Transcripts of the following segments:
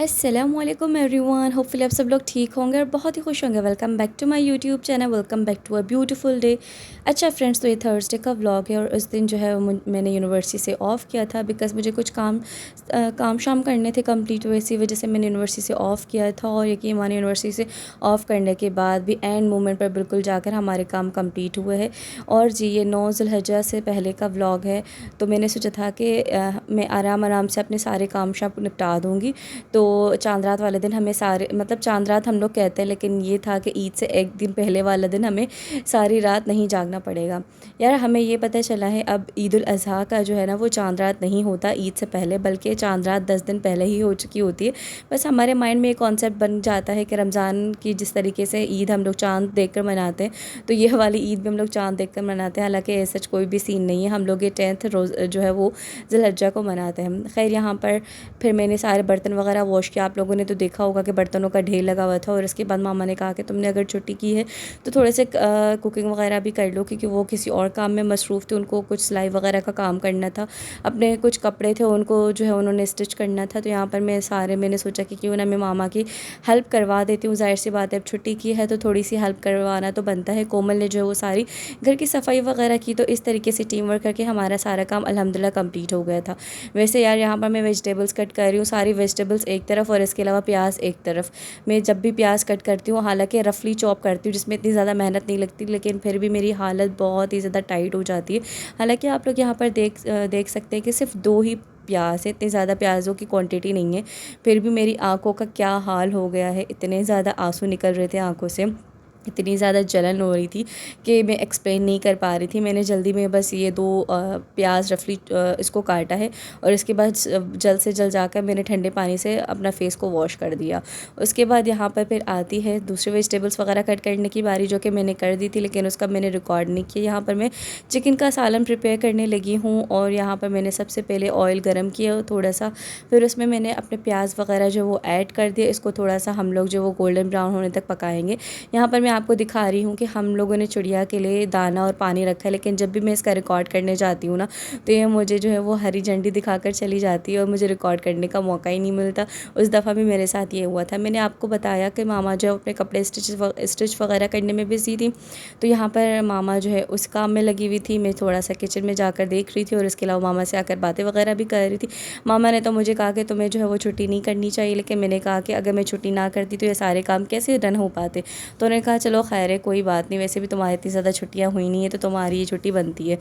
अस्सलामुअलैकुम everyone, hopefully आप सब लोग ठीक होंगे और बहुत ही खुश होंगे। Welcome back to my YouTube channel, welcome back to a beautiful day. अच्छा फ्रेंड्स, तो ये थर्सडे का व्लॉग है और उस दिन जो है मैंने यूनिवर्सिटी से ऑफ़ किया था बिकॉज़ मुझे कुछ काम शाम करने थे कंप्लीट, इसी वजह से मैंने यूनिवर्सिटी से ऑफ़ किया था। और यकीन मानिए यूनिवर्सिटी से ऑफ़ करने के बाद भी एंड मोमेंट पर बिल्कुल जाकर हमारे काम कंप्लीट हुए हैं। और जी, ये 9 ज़ुल्हिज्जा से पहले का व्लॉग है, तो मैंने सोचा था कि मैं आराम से अपने सारे काम शाम निपटा दूँगी। तो चांद रात वाले दिन हमें सारे, मतलब चांद रात हम लोग कहते हैं, लेकिन ये था कि ईद से एक दिन पहले वाला दिन हमें सारी रात नहीं जागना पड़ेगा। यार हमें ये पता चला है अब ईद उल अज़हा का जो है ना वो चांद रात नहीं होता ईद से पहले, बल्कि चांद रात 10 दिन पहले ही हो चुकी होती है। बस हमारे माइंड में एक कॉन्सेप्ट बन जाता है कि रमज़ान की जिस तरीके से ईद हम लोग चांद देख कर मनाते हैं, तो ये वाली ईद भी हम लोग चांद देख कर मनाते हैं। हालांकि सच कोई भी सीन नहीं है, हम लोग ये 10th रोज़ जो है वो ज़ुल्हिज्जा को मनाते हैं। खैर, यहाँ पर फिर मैंने सारे बर्तन वगैरह वॉश किया। आप लोगों ने तो देखा होगा कि बर्तनों का ढेर लगा हुआ था। और इसके बाद मामा ने कहा कि तुमने अगर छुट्टी की है तो थोड़े से कुकिंग वगैरह भी कर लो, क्योंकि वो किसी और काम में मसरूफ़ थे, उनको कुछ सिलाई वगैरह का काम करना था, अपने कुछ कपड़े थे उनको जो है उन्होंने स्टिच करना था। तो यहाँ पर मैंने सोचा कि क्यों ना मैं मामा की हेल्प करवा देती हूँ। ज़ाहिर सी बात है, अब छुट्टी की है तो थोड़ी सी हेल्प करवाना तो बनता है। कोमल ने जो है वो सारी घर की सफाई वगैरह की, तो इस तरीके से टीम वर्क करके हमारा सारा काम अल्हम्दुलिल्लाह कंप्लीट हो गया था। वैसे यार यहाँ पर मैं वेजिटेबल्स कट कर रही हूँ, सारी वेजिटेबल्स एक तरफ और इसके अलावा प्याज एक तरफ। मैं जब भी प्याज कट करती हूँ, हालांकि रफली चॉप करती हूँ जिसमें इतनी ज़्यादा मेहनत नहीं लगती, लेकिन फिर भी मेरी हालत बहुत ही ज़्यादा टाइट हो जाती है। हालांकि आप लोग यहाँ पर देख सकते हैं कि सिर्फ 2 ही प्याज है, इतनी ज़्यादा प्याज़ों की क्वांटिटी नहीं है। फिर भी मेरी आंखों का क्या हाल हो गया है, इतने ज़्यादा आंसू निकल रहे थे आंखों से, इतनी ज़्यादा जलन हो रही थी कि मैं एक्सप्लेन नहीं कर पा रही थी। मैंने जल्दी में बस ये 2 प्याज रफली इसको काटा है और इसके बाद जल्द से जल्द जाकर मैंने ठंडे पानी से अपना फेस को वॉश कर दिया। उसके बाद यहाँ पर फिर आती है दूसरे वेजिटेबल्स वगैरह कट करने की बारी, जो कि मैंने कर दी थी, लेकिन उसका मैंने रिकॉर्ड नहीं किया। यहाँ पर मैं चिकन का सालन प्रिपेयर करने लगी हूँ और यहाँ पर मैंने सबसे पहले ऑयल गर्म किया थोड़ा सा, फिर उसमें मैंने अपने प्याज वगैरह जो वो ऐड कर दिया। इसको थोड़ा सा हम लोग जो वो गोल्डन ब्राउन होने तक पकाएंगे। यहाँ पर मैं आपको दिखा रही हूँ कि हम लोगों ने चिड़िया के लिए दाना और पानी रखा है, लेकिन जब भी मैं इसका रिकॉर्ड करने जाती हूँ ना, तो ये मुझे जो है वो हरी झंडी दिखाकर चली जाती है और मुझे रिकॉर्ड करने का मौका ही नहीं मिलता। उस दफ़ा भी मेरे साथ ये हुआ था। मैंने आपको बताया कि मामा जो है अपने कपड़े स्टिच वगैरह करने में बिज़ी थी, तो यहाँ पर मामा जो है उस काम में लगी हुई थी। मैं थोड़ा सा किचन में जाकर देख रही थी और इसके अलावा मामा से आकर बातें वगैरह भी कर रही थी। मामा ने तो मुझे कहा कि तुम्हें जो है वो छुट्टी नहीं करनी चाहिए, लेकिन मैंने कहा कि अगर मैं छुट्टी ना करती तो ये सारे काम कैसे रन हो पाते। तो उन्होंने कहा चलो खैर है, कोई बात नहीं, वैसे भी तुम्हारी इतनी ज़्यादा छुट्टियाँ हुई नहीं है तो तुम्हारी ये छुट्टी बनती है।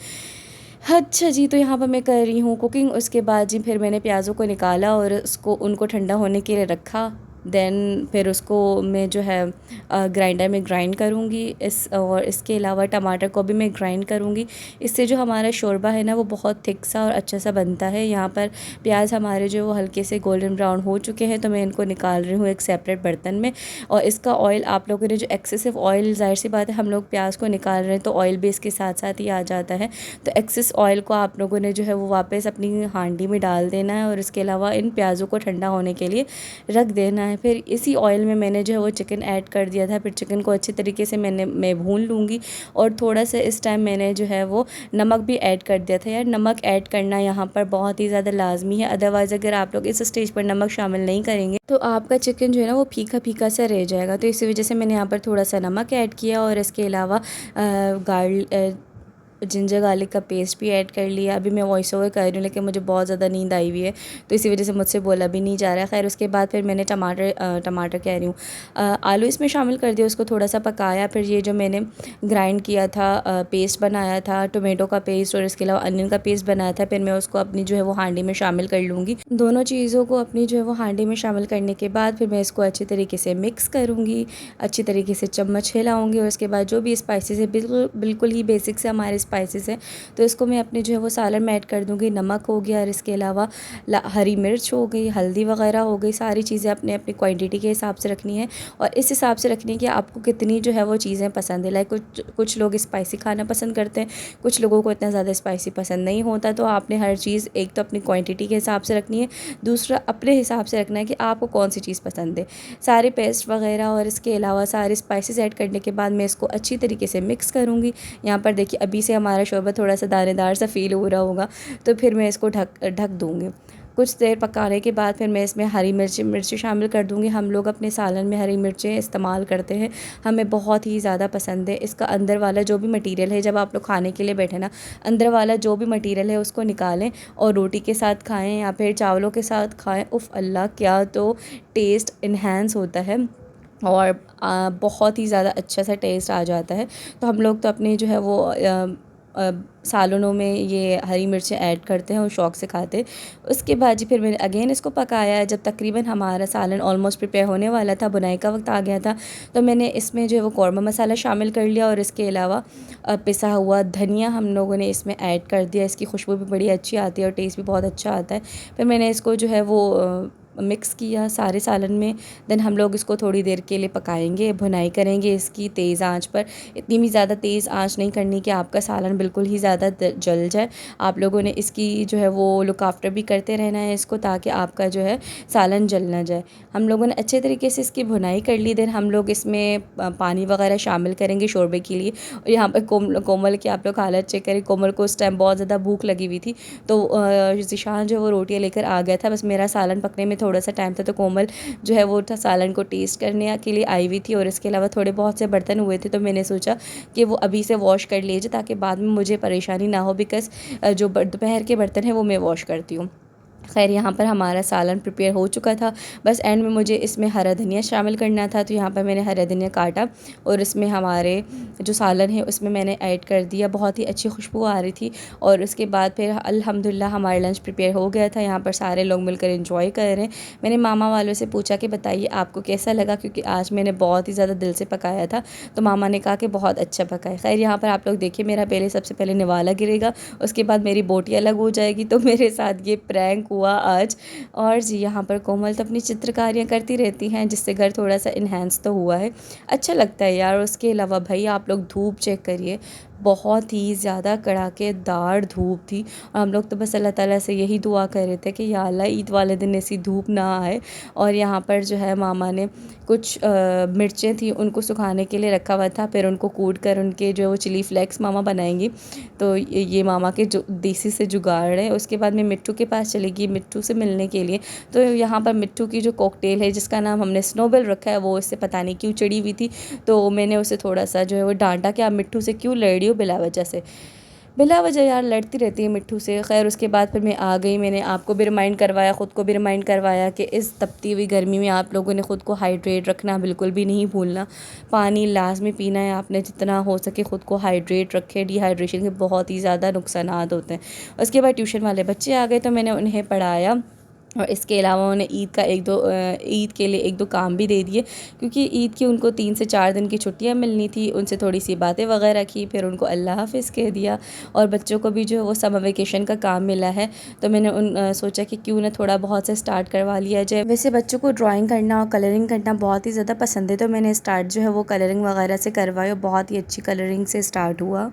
अच्छा जी, तो यहाँ पर मैं कर रही हूँ कुकिंग। उसके बाद जी फिर मैंने प्याज़ों को निकाला और उनको ठंडा होने के लिए रखा। देन फिर उसको मैं जो है ग्राइंडर में ग्राइंड करूँगी। और इसके अलावा टमाटर को भी मैं ग्राइंड करूँगी। इससे जो हमारा शोरबा है ना वो बहुत थिक सा और अच्छा सा बनता है। यहाँ पर प्याज हमारे जो वो हल्के से गोल्डन ब्राउन हो चुके हैं, तो मैं इनको निकाल रही हूँ एक सेपरेट बर्तन में। और इसका ऑयल, आप लोगों ने जो एक्सेसिव ऑयल, ज़ाहिर सी बात है हम लोग प्याज को निकाल रहे हैं तो ऑयल भी इसके साथ साथ ही आ जाता है। तो एक्सेस ऑयल को आप लोगों ने जो है वो वापस अपनी हांडी में डाल देना है और इसके अलावा इन प्याज़ों को ठंडा होने के लिए रख देना है। फिर इसी ऑयल में मैंने जो है वो चिकन ऐड कर दिया था। फिर चिकन को अच्छी तरीके से मैं भून लूँगी और थोड़ा सा इस टाइम मैंने जो है वो नमक भी ऐड कर दिया था। यार नमक ऐड करना यहाँ पर बहुत ही ज़्यादा लाजमी है, अदरवाइज़ अगर आप लोग इस स्टेज पर नमक शामिल नहीं करेंगे तो आपका चिकन जो है ना वो फीका फीका सा रह जाएगा। तो इसी वजह से मैंने यहाँ पर थोड़ा सा नमक ऐड किया और इसके अलावा जिंजर गार्लिक का पेस्ट भी ऐड कर लिया। अभी मैं वॉइस ओवर कर रही हूँ, लेकिन मुझे बहुत ज़्यादा नींद आई हुई है, तो इसी वजह से मुझसे बोला भी नहीं जा रहा है। खैर, उसके बाद फिर मैंने टमाटर कह रही हूँ, आलू इसमें शामिल कर दिया, उसको थोड़ा सा पकाया। फिर ये जो मैंने ग्राइंड किया था, पेस्ट बनाया था टोमेटो का पेस्ट और इसके अलावा अनियन का पेस्ट बनाया था, फिर मैं उसको अपनी जो है वो हांडी में शामिल कर लूँगी। दोनों चीज़ों को अपनी जो है वो हांडी में शामिल करने के बाद फिर मैं इसको अच्छी तरीके से मिक्स करूँगी, अच्छी तरीके से चम्मच हिलाऊँगी। और उसके बाद जो भी स्पाइसेस है, बिल्कुल ही बेसिक से हमारे स्पाइसेस हैं, तो इसको मैं अपने जो है वो सालन में ऐड कर दूँगी। नमक हो गया और इसके अलावा हरी मिर्च हो गई, हल्दी वगैरह हो गई, सारी चीज़ें अपने अपनी क्वांटिटी के हिसाब से रखनी है और इस हिसाब से रखनी है कि आपको कितनी जो है वो चीज़ें पसंद है। लाइक कुछ लोग स्पाइसी खाना पसंद करते हैं, कुछ लोगों को इतना ज़्यादा स्पाइसी पसंद नहीं होता। तो आपने हर चीज़ एक तो अपनी क्वांटिटी के हिसाब से रखनी है, दूसरा अपने हिसाब से रखना है कि आपको कौन सी चीज़ पसंद है। सारे पेस्ट वगैरह और इसके अलावा सारे स्पाइसेस ऐड करने के बाद मैं इसको अच्छी तरीके से मिक्स करूँगी। यहाँ पर देखिए अभी से हमारा शोरबा थोड़ा सा दानेदार सा फील हो रहा होगा, तो फिर मैं इसको ढक दूँगी। कुछ देर पकाने के बाद फिर मैं इसमें हरी मिर्ची शामिल कर दूँगी। हम लोग अपने सालन में हरी मिर्चें इस्तेमाल करते हैं, हमें बहुत ही ज़्यादा पसंद है। इसका अंदर वाला जो भी मटीरियल है, जब आप लोग खाने के लिए बैठे ना, अंदर वाला जो भी मटीरियल है उसको निकालें और रोटी के साथ खाएँ या फिर चावलों के साथ खाएँ। उफ़ अल्लाह, क्या तो टेस्ट इन्हेंस होता है और बहुत ही ज़्यादा अच्छा सा टेस्ट आ जाता है। तो हम लोग तो अपने जो है वो सालनों में ये हरी मिर्चें ऐड करते हैं और शौक़ से खाते हैं। उसके बाद जी फिर मैंने अगेन इसको पकाया है। जब तकरीबन हमारा सालन ऑलमोस्ट प्रिपेयर होने वाला था, बुनाई का वक्त आ गया था, तो मैंने इसमें जो है वो कौरमा मसाला शामिल कर लिया और इसके अलावा पिसा हुआ धनिया हम लोगों ने इसमें ऐड कर दिया। इसकी खुशबू भी बड़ी अच्छी आती है और टेस्ट भी बहुत अच्छा आता है। फिर मैंने इसको जो है वो मिक्स किया सारे सालन में। देन हम लोग इसको थोड़ी देर के लिए पकाएंगे, भुनाई करेंगे इसकी तेज़ आंच पर। इतनी भी ज़्यादा तेज़ आंच नहीं करनी कि आपका सालन बिल्कुल ही ज़्यादा जल जाए। आप लोगों ने इसकी जो है वो लुक आफ्टर भी करते रहना है इसको, ताकि आपका जो है सालन जल ना जाए। हम लोगों ने अच्छे तरीके से इसकी भुनाई कर ली। देन हम लोग इसमें पानी वगैरह शामिल करेंगे शोरबे के लिए। और यहाँ पर कोमल की आप लोग हालत चेक करें। कोमल को उस टाइम बहुत ज़्यादा भूख लगी हुई थी, तो ज़ीशान जो है वो रोटियाँ लेकर आ गया था। बस मेरा सालन पकने में थोड़ा सा टाइम था, तो कोमल जो है वो सालन को टेस्ट करने के लिए आई हुई थी। और इसके अलावा थोड़े बहुत से बर्तन हुए थे, तो मैंने सोचा कि वो अभी से वॉश कर लीजिए ताकि बाद में मुझे परेशानी ना हो, बिकॉज़ जो दोपहर के बर्तन हैं वो मैं वॉश करती हूँ। खैर, यहाँ पर हमारा सालन प्रिपेयर हो चुका था। बस एंड में मुझे इसमें हरा धनिया शामिल करना था, तो यहाँ पर मैंने हरा धनिया काटा और इसमें हमारे जो सालन है उसमें मैंने ऐड कर दिया। बहुत ही अच्छी खुशबू आ रही थी। और उसके बाद फिर अल्हम्दुलिल्लाह हमारा लंच प्रिपेयर हो गया था। यहाँ पर सारे लोग मिलकर एंजॉय कर रहे हैं। मैंने मामा वालों से पूछा कि बताइए आपको कैसा लगा, क्योंकि आज मैंने बहुत ही ज़्यादा दिल से पकाया था। तो मामा ने कहा कि बहुत अच्छा पका है। खैर, यहाँ पर आप लोग देखिए, मेरा सबसे पहले निवाला गिरेगा, उसके बाद मेरी बोटी अलग हो जाएगी। तो मेरे साथ ये प्रैंक हुआ आज। और जी, यहाँ पर कोमल तो अपनी चित्रकारियाँ करती रहती हैं, जिससे घर थोड़ा सा इन्हेंस तो हुआ है, अच्छा लगता है यार। उसके अलावा भाई आप लोग धूप चेक करिए, बहुत ही ज़्यादा कड़ाकेदार धूप थी। और हम लोग तो बस अल्लाह ताला से यही दुआ कर रहे थे कि या अल्लाह ईद वाले दिन ऐसी धूप ना आए। और यहाँ पर जो है मामा ने कुछ मिर्चें थी उनको सुखाने के लिए रखा हुआ था, फिर उनको कूट कर उनके जो चिली फ्लेक्स मामा बनाएंगी। तो ये मामा के जो देसी से जुगाड़ है। उसके बाद मैं मिट्टू के पास चली गई मिट्टू से मिलने के लिए। तो यहाँ पर मिट्टू की जो कॉकटेल है, जिसका नाम हमने स्नोबेल रखा है, वो इससे पता नहीं क्यों चिड़ी हुई थी। तो मैंने उसे थोड़ा सा जो है वो डांटा कि आप मिट्टू से क्यों लड़ रही हो बिला वजह से। बिला वजह यार लड़ती रहती है मिट्टू से। खैर, उसके बाद फिर मैं आ गई। मैंने आपको भी रिमाइंड करवाया, ख़ुद को भी रिमाइंड करवाया कि इस तपती हुई गर्मी में आप लोगों ने ख़ुद को हाइड्रेट रखना बिल्कुल भी नहीं भूलना। पानी लाजमी पीना है आपने, जितना हो सके ख़ुद को हाइड्रेट रखें। डिहाइड्रेशन के बहुत ही ज़्यादा नुकसानात होते हैं। उसके बाद ट्यूशन वाले बच्चे आ गए, तो मैंने उन्हें पढ़ाया। और इसके अलावा उन्हें ईद के लिए एक दो काम भी दे दिए, क्योंकि ईद की उनको 3 से 4 दिन की छुट्टियां मिलनी थी। उनसे थोड़ी सी बातें वगैरह की, फिर उनको अल्लाह हाफ़िज़ कह दिया। और बच्चों को भी जो है वो समर वेकेशन का काम मिला है, तो मैंने सोचा कि क्यों ना थोड़ा बहुत से स्टार्ट करवा लिया जाए। वैसे बच्चों को ड्राइंग करना और कलरिंग करना बहुत ही ज़्यादा पसंद है, तो मैंने स्टार्ट जो है वो कलरिंग वगैरह से करवाई और बहुत ही अच्छी कलरिंग से स्टार्ट हुआ।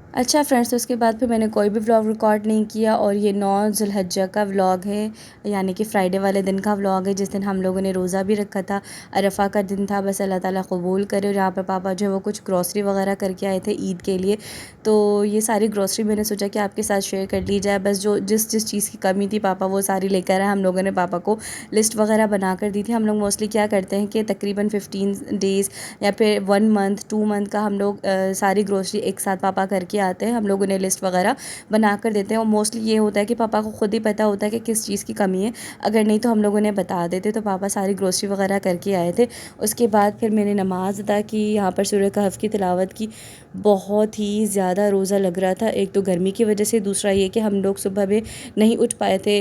अच्छा फ्रेंड्स, तो उसके बाद फिर मैंने कोई भी व्लॉग रिकॉर्ड नहीं किया। और ये 9 ज़ुल्हज्जा का व्लॉग है, यानी कि फ्राइडे वाले दिन का व्लॉग है, जिस दिन हम लोगों ने रोज़ा भी रखा था। अरफ़ा का दिन था। बस अल्लाह ताला कबूल करे। और यहाँ पर पापा जो है वो कुछ ग्रॉसरी वगैरह करके आए थे ईद के लिए। तो ये सारी ग्रॉसरी मैंने सोचा कि आपके साथ शेयर कर ली जाए। बस जो जिस जिस चीज़ की कमी थी पापा वो सारी लेकर आए। हम लोगों ने पापा को लिस्ट वगैरह बना कर दी थी। हम लोग मोस्टली क्या करते हैं कि तकरीबन 15 डेज़ या फिर 1 मंथ 2 मंथ का हम लोग सारी ग्रॉसरी एक साथ पापा करके आते हैं। हम लोग उन्हें लिस्ट वगैरह बना कर देते हैं। और मोस्टली ये होता है कि पापा को खुद ही पता होता है कि किस चीज़ की कमी है, अगर नहीं तो हम लोग उन्हें बता देते। तो पापा सारी ग्रॉसरी वगैरह करके आए थे। उसके बाद फिर मैंने नमाज़ अदा की, यहाँ पर सूरह कहफ़ की तिलावत की। बहुत ही ज़्यादा रोज़ा लग रहा था, एक तो गर्मी की वजह से, दूसरा ये कि हम लोग सुबह में नहीं उठ पाए थे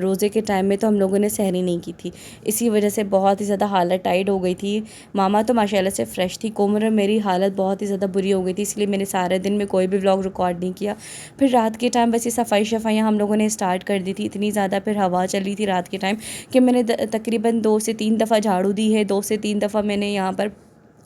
रोज़े के टाइम में, तो हम लोगों ने सहरी नहीं की थी। इसी वजह से बहुत ही ज़्यादा हालत टाइट हो गई थी। मामा तो माशाल्लाह से फ़्रेश थी, कोमल और मेरी हालत बहुत ही ज़्यादा बुरी हो गई थी, इसलिए मैंने सारे दिन में कोई भी व्लॉग रिकॉर्ड नहीं किया। फिर रात के टाइम बस ये सफाइयाँ हम लोगों ने स्टार्ट कर दी थी। इतनी ज़्यादा फिर हवा चल रही थी रात के टाइम कि मैंने तकरीबन 2 से 3 दफ़ा झाड़ू दी है, 2 से 3 दफ़ा मैंने यहाँ पर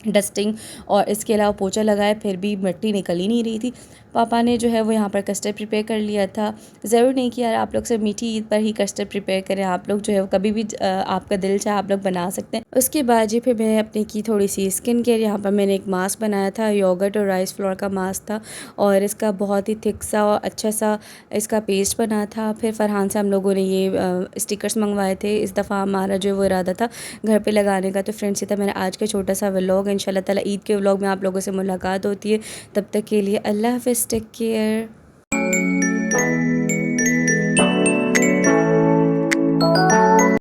डस्टिंग और इसके अलावा पोछा लगाया, फिर भी मिट्टी निकल ही नहीं रही थी। पापा ने जो है वो यहाँ पर कस्टर्ड प्रिपेयर कर लिया था। ज़रूर नहीं कि यार आप लोग सब मीठी ईद पर ही कस्टर्ड प्रिपेयर करें, आप लोग जो है वो कभी भी आपका दिल चाहे आप लोग बना सकते हैं। उसके बाद जी फिर मैंने अपने की थोड़ी सी स्किन केयर। यहाँ पर मैंने एक मास्क बनाया था, योगर्ट और राइस फ्लोर का मास्क था, और इसका बहुत ही थिक सा और अच्छा सा इसका पेस्ट बना था। फिर फरहान से हम लोगों ने ये स्टिकर्स मंगवाए थे। इस दफ़ा हमारा जो वो इरादा था घर पे लगाने का। तो फ्रेंड्स ये था मेरा आज का छोटा सा व्लॉग। इंशाल्लाह ताला ईद के व्लॉग में आप लोगों से मुलाकात होती है। तब तक के लिए अल्लाह हाफ़िज़, टेक केयर।